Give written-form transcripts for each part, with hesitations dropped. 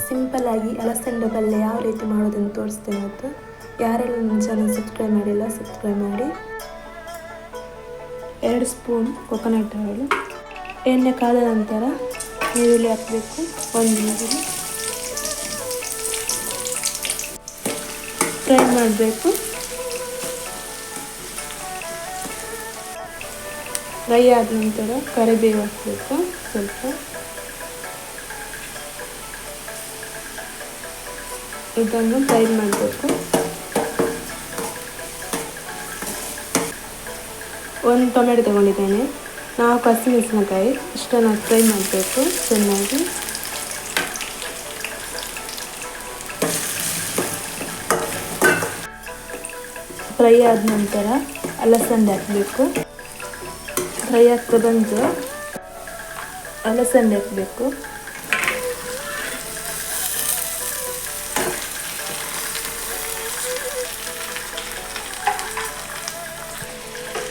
ಸಿಂಪಲ್ಲಾಗಿ ಅಲಸಂಡೆ ಪಲ್ಯ ಯಾವ ರೀತಿ ಮಾಡೋದನ್ನು ತೋರಿಸ್ತೇನೆ ಇವತ್ತು. ಯಾರೆಲ್ಲ ನನ್ನ ಚಾನಲ್ ಸಬ್ಸ್ಕ್ರೈಬ್ ಮಾಡಿಲ್ಲ ಸಬ್ಸ್ಕ್ರೈಬ್ ಮಾಡಿ. 2 ಸ್ಪೂನ್ ಕೊಕೊನಟ್ ಆಯಿಲ್. ಎಣ್ಣೆ ಕಾದ ನಂತರ ಈರುಳ್ಳಿ ಹಾಕಬೇಕು. 1 ಈರುಳ್ಳಿ ಫ್ರೈ ಮಾಡಬೇಕು. ಫ್ರೈ ಆದ ನಂತರ ಕರಿಬೇವು ಹಾಕಬೇಕು. ಸ್ವಲ್ಪ ಇದನ್ನು ಫ್ರೈ ಮಾಡಬೇಕು. 1 ಟೊಮೆಟೊ ತಗೊಂಡಿದ್ದೇನೆ. 4 ಹಸಿಮೆಣಸಿನಕಾಯಿ ಇಷ್ಟನ್ನು ಫ್ರೈ ಮಾಡಬೇಕು ಚೆನ್ನಾಗಿ. ಫ್ರೈ ಆದ ನಂತರ ಅಲಸಂಡೆ ಹಾಕಬೇಕು. ಫ್ರೈ ಆಗ್ತಾ ಬಂದು ಅಲಸಂಡೆ ಹಾಕಬೇಕು.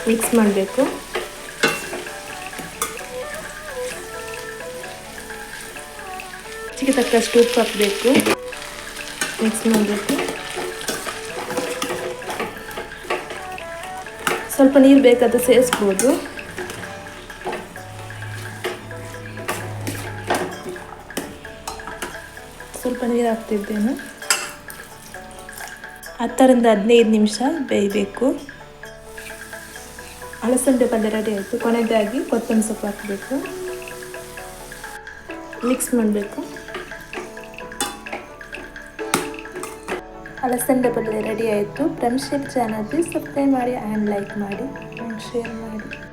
ಮಿಕ್ಸ್ ಮಾಡಬೇಕು. ರುಚಿಗೆ ತಕ್ಕಷ್ಟು ಉಪ್ಪು ಹಾಕಬೇಕು. ಮಿಕ್ಸ್ ಮಾಡಬೇಕು. ಸ್ವಲ್ಪ ನೀರು ಬೇಕಾದ್ರೆ ಸೇರಿಸ್ಬೋದು. ಸ್ವಲ್ಪ ನೀರು ಹಾಕ್ತಿದ್ದೇನೆ. 10 ರಿಂದ 15 ನಿಮಿಷ ಬೇಯಬೇಕು. ಅಲಸಂಡೆ ಪಲ್ಯ ರೆಡಿ ಆಯಿತು. ಕೊನೆಯದಾಗಿ ಕೊತ್ತಂಬರಿ ಸೊಪ್ಪು ಹಾಕಬೇಕು. ಮಿಕ್ಸ್ ಮಾಡಬೇಕು. ಅಲಸಂಡೆ ಪಲ್ಯ ರೆಡಿ ಆಯಿತು. ಫ್ರೆಂಡ್ಸ್ ಚಾನಲ್ ಪ್ಲೀಸ್ ಸಬ್ಸ್ಕ್ರೈಬ್ ಮಾಡಿ ಆ್ಯಂಡ್ ಲೈಕ್ ಮಾಡಿ ಆ್ಯಂಡ್ ಶೇರ್ ಮಾಡಿ.